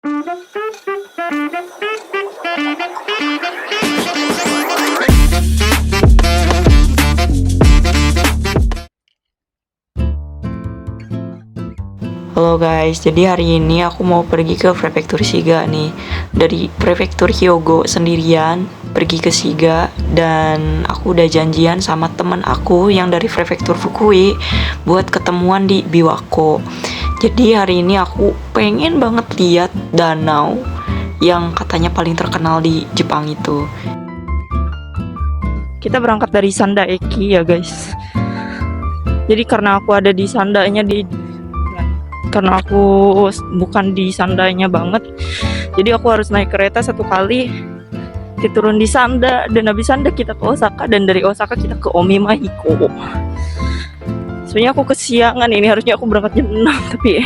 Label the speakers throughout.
Speaker 1: Halo guys, jadi hari ini aku mau pergi ke Prefektur Shiga nih. Dari Prefektur Hyogo sendirian pergi ke Shiga, dan aku udah janjian sama temen aku yang dari Prefektur Fukui buat ketemuan di Biwako. Jadi hari ini aku pengen banget lihat danau yang katanya paling terkenal di Jepang itu. Kita berangkat dari Sanda Eki ya guys. Jadi karena aku ada di Sandanya karena aku bukan di Sandanya banget, jadi aku harus naik kereta satu kali, kita turun di Sanda, dan habis Sanda kita ke Osaka, dan dari Osaka kita ke Omimaiko. Sebenarnya aku kesiangan, ini harusnya aku berangkat jam 6, tapi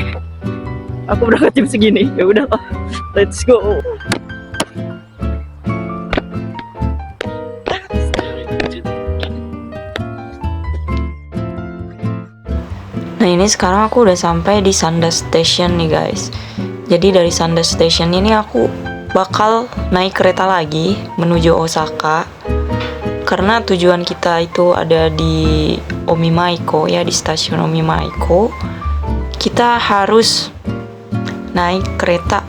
Speaker 1: aku berangkat jam segini. Ya udahlah, let's go. Nah, ini sekarang aku udah sampai di Sanda Station nih guys. Jadi dari Sanda Station ini aku bakal naik kereta lagi menuju Osaka, karena tujuan kita itu ada di Omimaiko ya, di stasiun Omimaiko. Kita harus naik kereta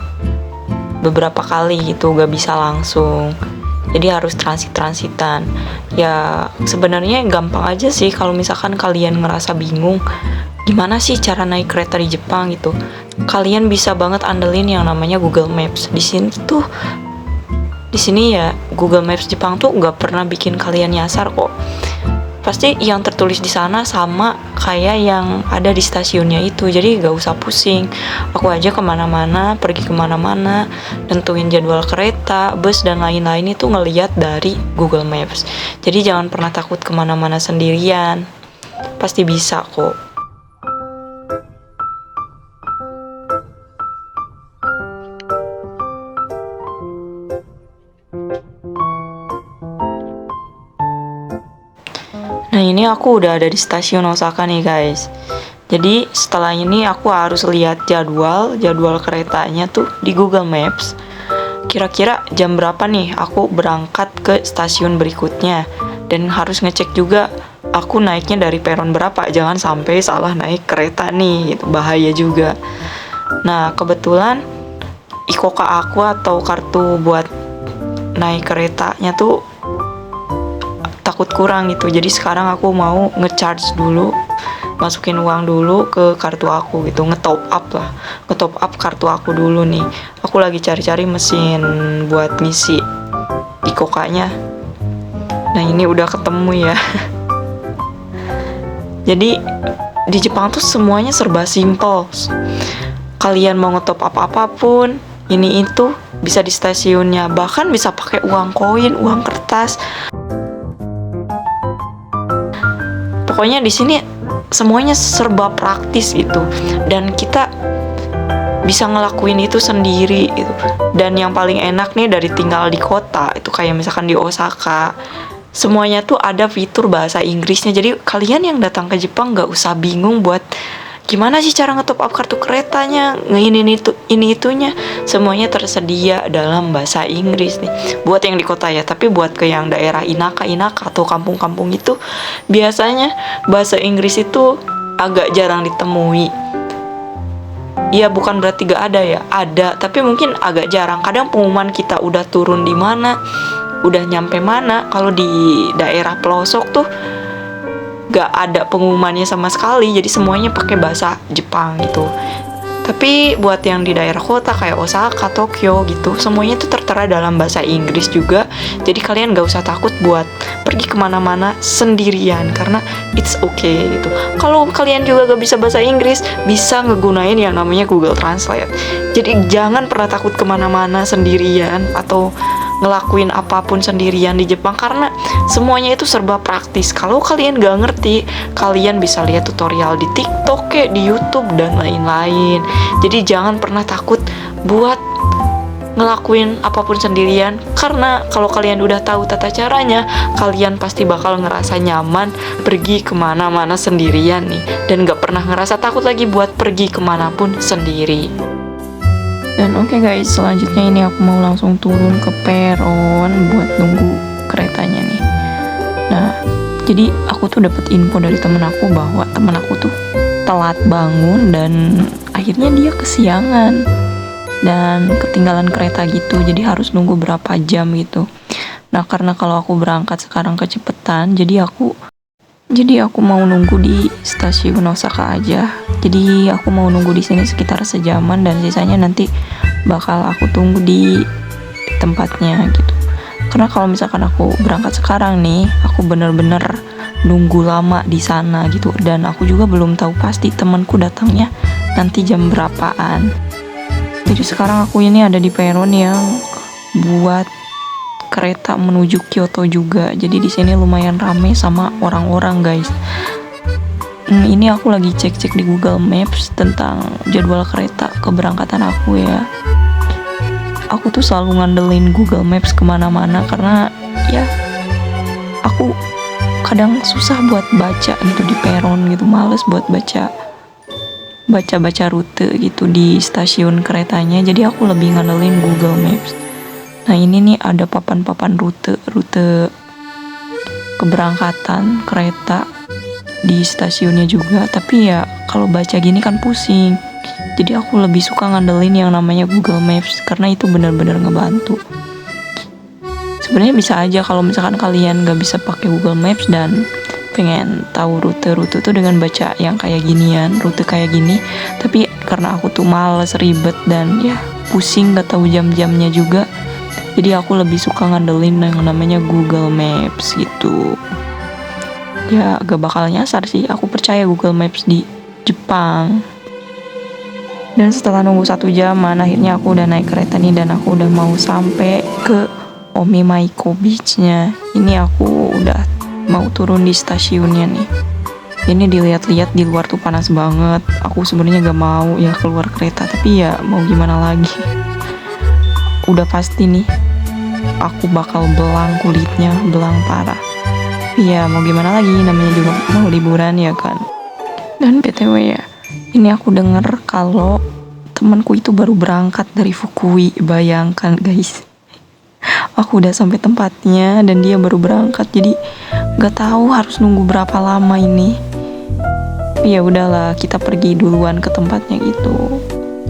Speaker 1: beberapa kali gitu, gak bisa langsung. Jadi harus transitan. Ya sebenarnya gampang aja sih kalau misalkan kalian ngerasa bingung gimana sih cara naik kereta di Jepang gitu. Kalian bisa banget andelin yang namanya Google Maps. Di sini ya Google Maps Jepang tuh nggak pernah bikin kalian nyasar kok. Pasti yang tertulis di sana sama kayak yang ada di stasiunnya itu. Jadi nggak usah pusing. Aku aja pergi kemana-mana, tentuin jadwal kereta, bus dan lain-lain itu ngeliat dari Google Maps. Jadi jangan pernah takut kemana-mana sendirian. Pasti bisa kok. Nah, ini aku udah ada di stasiun Osaka nih guys. Jadi setelah ini aku harus lihat jadwal keretanya tuh di Google Maps. Kira-kira jam berapa nih aku berangkat ke stasiun berikutnya. Dan harus ngecek juga aku naiknya dari peron berapa. Jangan sampai salah naik kereta nih, itu bahaya juga. Nah, kebetulan Ikoka aku atau kartu buat naik keretanya tuh takut kurang gitu. Jadi sekarang aku mau ngecharge dulu, masukin uang dulu ke kartu aku gitu, ngetop up kartu aku dulu nih. Aku lagi cari-cari mesin buat ngisi Ikokanya. Nah, ini udah ketemu ya. Jadi di Jepang tuh semuanya serba simple. Kalian mau ngetop up apapun, ini itu bisa di stasiunnya, bahkan bisa pakai uang koin, uang kertas. Pokoknya di sini semuanya serba praktis itu, dan kita bisa ngelakuin itu sendiri gitu. Dan yang paling enak nih dari tinggal di kota itu kayak misalkan di Osaka, semuanya tuh ada fitur bahasa Inggrisnya. Jadi kalian yang datang ke Jepang nggak usah bingung buat gimana sih cara ngetop up kartu keretanya, ini itunya, semuanya tersedia dalam bahasa Inggris nih. Buat yang di kota ya, tapi buat ke yang daerah inaka atau kampung-kampung itu biasanya bahasa Inggris itu agak jarang ditemui. Ya bukan berarti gak ada ya, ada, tapi mungkin agak jarang. Kadang pengumuman kita udah turun di mana, udah nyampe mana. Kalau di daerah pelosok tuh gak ada pengumumannya sama sekali, jadi semuanya pakai bahasa Jepang gitu. Tapi buat yang di daerah kota kayak Osaka, Tokyo gitu, semuanya tuh tertera dalam bahasa Inggris juga. Jadi kalian gak usah takut buat pergi kemana-mana sendirian, karena it's okay gitu. Kalau kalian juga gak bisa bahasa Inggris, bisa ngegunain yang namanya Google Translate. Jadi jangan pernah takut kemana-mana sendirian atau ngelakuin apapun sendirian di Jepang, karena semuanya itu serba praktis. Kalau kalian gak ngerti, kalian bisa lihat tutorial di TikTok kayak di YouTube dan lain-lain. Jadi jangan pernah takut buat ngelakuin apapun sendirian, karena kalau kalian udah tahu tata caranya, kalian pasti bakal ngerasa nyaman pergi kemana-mana sendirian nih, dan gak pernah ngerasa takut lagi buat pergi kemanapun sendiri. Dan oke guys, selanjutnya ini aku mau langsung turun ke peron buat nunggu keretanya nih. Nah, jadi aku tuh dapat info dari temen aku bahwa temen aku tuh telat bangun dan akhirnya dia kesiangan dan ketinggalan kereta gitu, jadi harus nunggu berapa jam gitu. Nah, karena kalau aku berangkat sekarang kecepetan, jadi aku mau nunggu di stasiun Osaka aja. Jadi aku mau nunggu di sini sekitar sejaman dan sisanya nanti bakal aku tunggu di tempatnya gitu. Karena kalau misalkan aku berangkat sekarang nih, aku bener-bener nunggu lama di sana gitu. Dan aku juga belum tahu pasti temanku datangnya nanti jam berapaan. Jadi sekarang aku ini ada di peron yang buat kereta menuju Kyoto juga. Jadi di sini lumayan rame sama orang-orang guys. Ini aku lagi cek-cek di Google Maps tentang jadwal kereta keberangkatan aku ya. Aku tuh selalu ngandelin Google Maps kemana-mana karena ya aku kadang susah buat baca gitu di peron gitu, males buat baca rute gitu di stasiun keretanya. Jadi aku lebih ngandelin Google Maps. Nah ini nih ada papan-papan rute keberangkatan kereta di stasiunnya juga, tapi ya kalau baca gini kan pusing. Jadi aku lebih suka ngandelin yang namanya Google Maps karena itu benar-benar ngebantu. Sebenarnya bisa aja kalau misalkan kalian gak bisa pakai Google Maps dan pengen tahu rute-rute tuh dengan baca yang kayak ginian, rute kayak gini. Tapi karena aku tuh males, ribet dan ya pusing gak tahu jam-jamnya juga, jadi aku lebih suka ngandelin yang namanya Google Maps gitu. Ya gak bakal nyasar sih, aku percaya Google Maps di Jepang. Dan setelah nunggu 1 jaman, akhirnya aku udah naik kereta nih dan aku udah mau sampai ke Omimaiko Beach-nya. Ini aku udah mau turun di stasiunnya nih. Ini dilihat-lihat di luar tuh panas banget. Aku sebenarnya gak mau ya keluar kereta, tapi ya mau gimana lagi. Udah pasti nih aku bakal belang kulitnya, belang parah. Ya mau gimana lagi, namanya juga mau liburan ya kan. Dan BTW ya, ini aku denger kalau temanku itu baru berangkat dari Fukui. Bayangkan guys, aku udah sampai tempatnya dan dia baru berangkat, jadi gak tahu harus nunggu berapa lama ini. Ya udahlah, kita pergi duluan ke tempatnya gitu.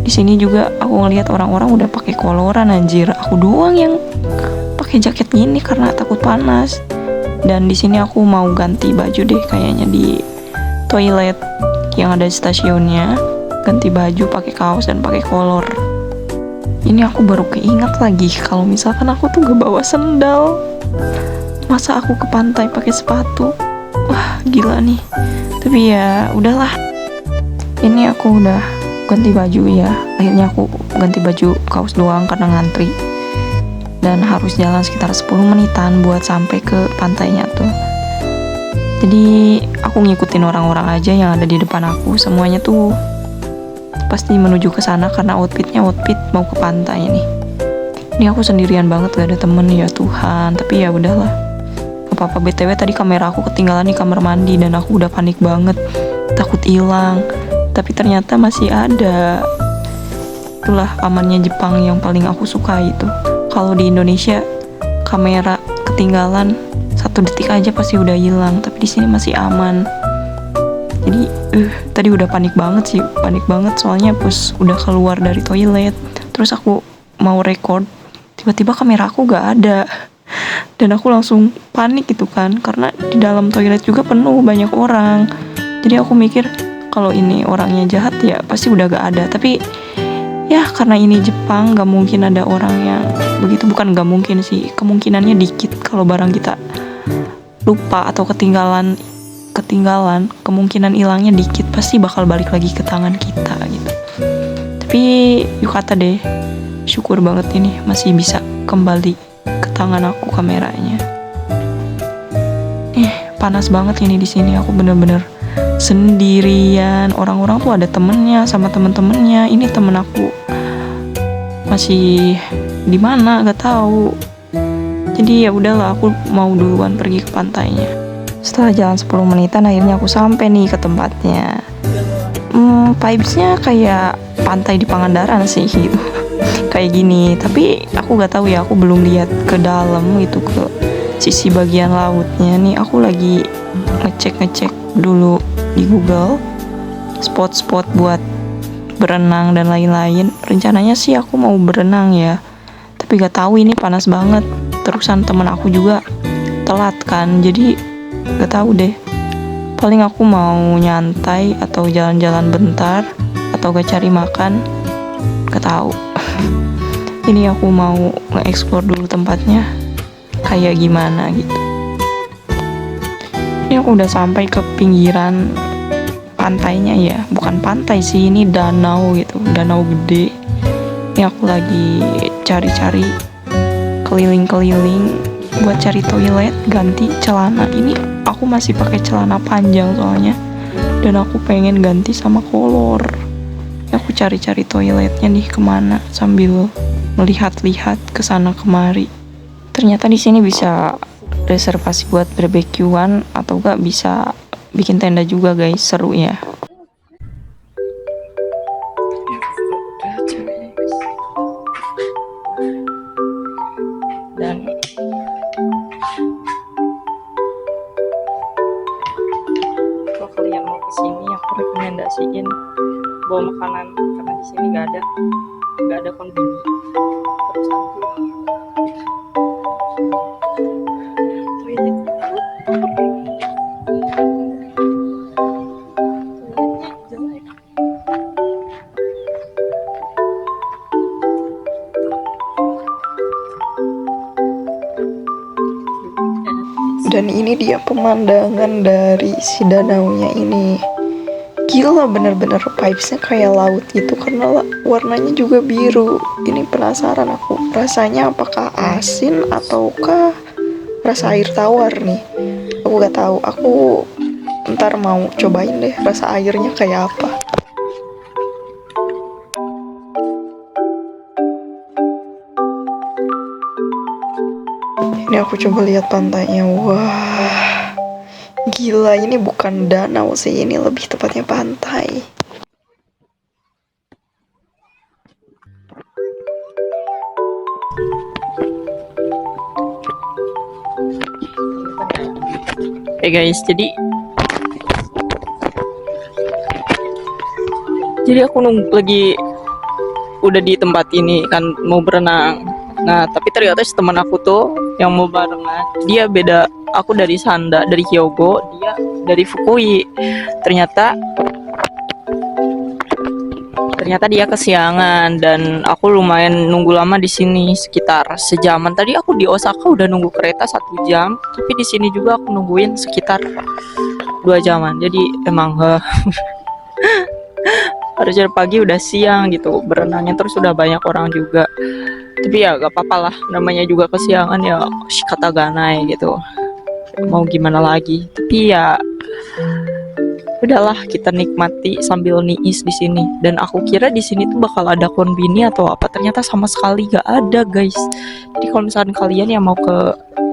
Speaker 1: Di sini juga aku ngelihat orang-orang udah pakai koloran anjir. Aku doang yang pakai jaket gini karena takut panas. Dan di sini aku mau ganti baju deh kayaknya di toilet yang ada di stasiunnya. Ganti baju, pakai kaos dan pakai kolor. Ini aku baru keinget lagi kalau misalkan aku tuh gak bawa sendal. Masa aku ke pantai pakai sepatu? Wah, gila nih. Tapi ya udahlah. Ini aku udah ganti baju ya. Akhirnya aku ganti baju kaos doang karena ngantri. Dan harus jalan sekitar 10 menitan buat sampai ke pantainya tuh. Jadi aku ngikutin orang-orang aja yang ada di depan aku. Semuanya tuh pasti menuju ke sana karena outfit mau ke pantai nih. Ini aku sendirian banget, gak ada temen ya Tuhan. Tapi ya udahlah. Apa-apa, BTW tadi kamera aku ketinggalan di kamar mandi dan aku udah panik banget, takut hilang. Tapi ternyata masih ada. Itulah amannya Jepang yang paling aku suka itu. Kalau di Indonesia kamera ketinggalan 1 detik aja pasti udah hilang, tapi di sini masih aman. Jadi tadi udah panik banget soalnya pas udah keluar dari toilet, terus aku mau record, tiba-tiba kamera aku gak ada. Dan aku langsung panik gitu kan, karena di dalam toilet juga penuh, banyak orang. Jadi aku mikir kalau ini orangnya jahat ya pasti udah gak ada. Tapi ya karena ini Jepang, gak mungkin ada orang yang begitu. Bukan gak mungkin sih, kemungkinannya dikit. Kalau barang kita lupa atau ketinggalan, kemungkinan hilangnya dikit. Pasti bakal balik lagi ke tangan kita gitu. Tapi yukata deh, syukur banget ini masih bisa kembali ke tangan aku kameranya. Panas banget ini di sini. Aku bener-bener sendirian. Orang-orang tuh ada temennya sama temen-temennya. Ini temen aku masih di mana gak tahu. Jadi ya udahlah, aku mau duluan pergi ke pantainya. Setelah jalan 10 menitan akhirnya aku sampai nih ke tempatnya. Vibes-nya kayak pantai di Pangandaran sih gitu. kayak gini. Tapi aku nggak tahu ya, aku belum lihat ke dalam gitu, ke sisi bagian lautnya nih. Aku lagi ngecek dulu di Google spot-spot buat berenang dan lain-lain. Rencananya sih aku mau berenang ya, tapi gak tahu ini panas banget. Terusan temen aku juga telat kan, jadi gak tahu deh. Paling aku mau nyantai atau jalan-jalan bentar atau gak cari makan, gak tahu. Ini aku mau nge-explore dulu tempatnya kayak gimana gitu. Ini aku udah sampai ke pinggiran pantainya ya, bukan pantai sih, ini danau gitu, danau gede. Ini aku lagi cari-cari keliling-keliling buat cari toilet, ganti celana. Ini aku masih pakai celana panjang soalnya, dan aku pengen ganti sama kolor. Ini aku cari-cari toiletnya nih kemana sambil melihat-lihat kesana kemari. Ternyata di sini bisa reservasi buat barbekyuan atau gak bisa bikin tenda juga guys, seru ya. Dan kalau kalian mau kesini, aku rekomendasiin bawa makanan karena di sini nggak ada konbini. Terus nanti dan ini dia pemandangan dari si danaunya ini. Gila, bener-bener vibesnya kayak laut gitu karena warnanya juga biru. Ini penasaran aku, rasanya apakah asin ataukah rasa air tawar nih. Aku gak tahu, aku ntar mau cobain deh rasa airnya kayak apa. Ini aku coba lihat pantainya. Wah, gila, ini bukan danau sih, ini lebih tepatnya pantai. Hey guys, jadi aku nunggu lagi, udah di tempat ini kan mau berenang. Nah, tapi ternyata si teman aku tuh yang mau barengan, dia beda. Aku dari Sanda, dari Hyogo, dia dari Fukui. Ternyata dia kesiangan dan aku lumayan nunggu lama di sini, sekitar sejaman. Tadi aku di Osaka udah nunggu kereta 1 jam, tapi di sini juga aku nungguin sekitar 2 jaman. Jadi emang harusnya pagi udah siang gitu berenangnya, terus udah banyak orang juga. Tapi ya gak apa-apa lah, namanya juga kesiangan ya, kata ganai gitu, mau gimana lagi. Tapi ya udahlah, kita nikmati sambil niis di sini. Dan aku kira di sini tuh bakal ada konbini atau apa, ternyata sama sekali gak ada guys. Jadi kalau misalkan kalian yang mau ke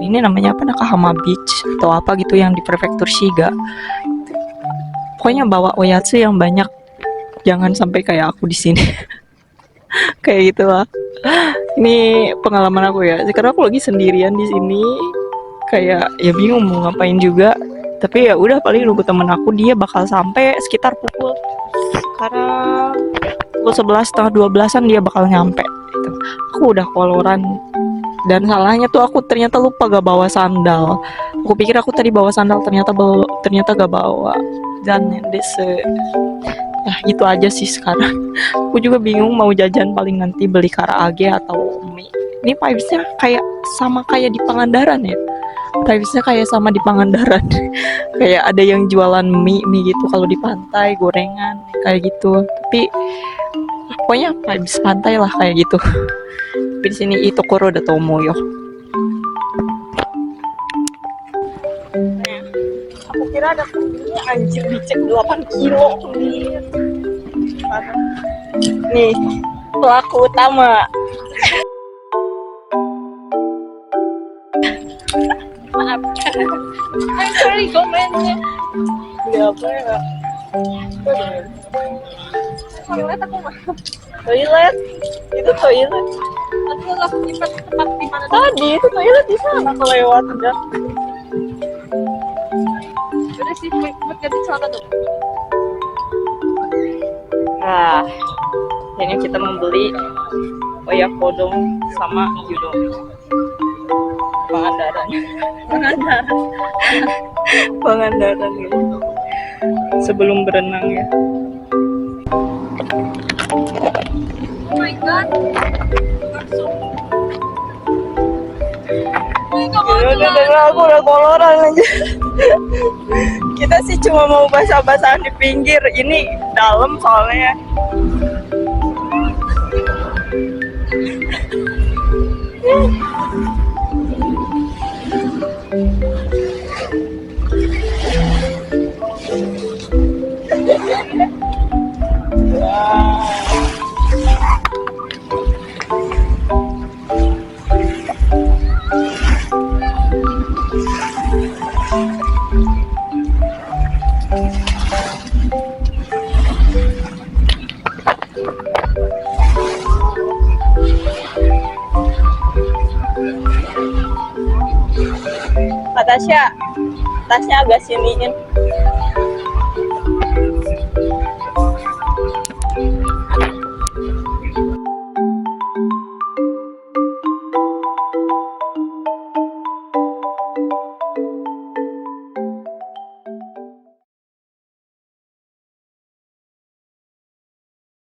Speaker 1: ini namanya apa, Nakahama Beach atau apa gitu yang di prefektur Shiga, pokoknya bawa oyatsu yang banyak, jangan sampai kayak aku di sini. Kayak gitulah. Ini pengalaman aku ya. Sekarang aku lagi sendirian di sini. Kayak ya bingung mau ngapain juga. Tapi ya udah, paling nunggu temen aku, dia bakal sampai sekitar pukul sekarang pukul 11 setengah 12-an dia bakal nyampe. Gitu. Aku udah koloran. Dan salahnya tuh aku ternyata lupa gak bawa sandal. Aku pikir aku tadi bawa sandal, ternyata gak bawa. Dan ya gitu aja sih sekarang. Aku juga bingung mau jajan, paling nanti beli karaage atau mie. Ini vibesnya kayak sama kayak di Pangandaran ya. Vibesnya kayak sama di Pangandaran. Kayak ada yang jualan mie gitu kalau di pantai, gorengan kayak gitu. Tapi pokoknya vibes pantai lah kayak gitu. Tapi di sini Itokoro da Tomoyo. Aku kira ada kembali, anjir, dicek 8 kilo kembali. Nih pelaku utama. Maaf. I'm sorry komennya. Apa ya?
Speaker 2: Toilet aku mah.
Speaker 1: Toilet? Itu toilet.
Speaker 2: Aduh, aku nyimpan tempat di mana
Speaker 1: Tadi itu toilet di sana aku lewat udah.
Speaker 2: udah sih buat ganti celana dulu.
Speaker 1: Nah, ini kita membeli oyakodon sama gyudon. Pangandaran.
Speaker 2: Pengandaran.
Speaker 1: Pangandaran gitu. Sebelum berenang ya.
Speaker 2: Oh my god. Langsung.
Speaker 1: Udah aku udah koloran aja. Kita sih cuma mau basah-basahan di pinggir. Ini dalam soalnya. Kak Tasya, tasnya agak siniin.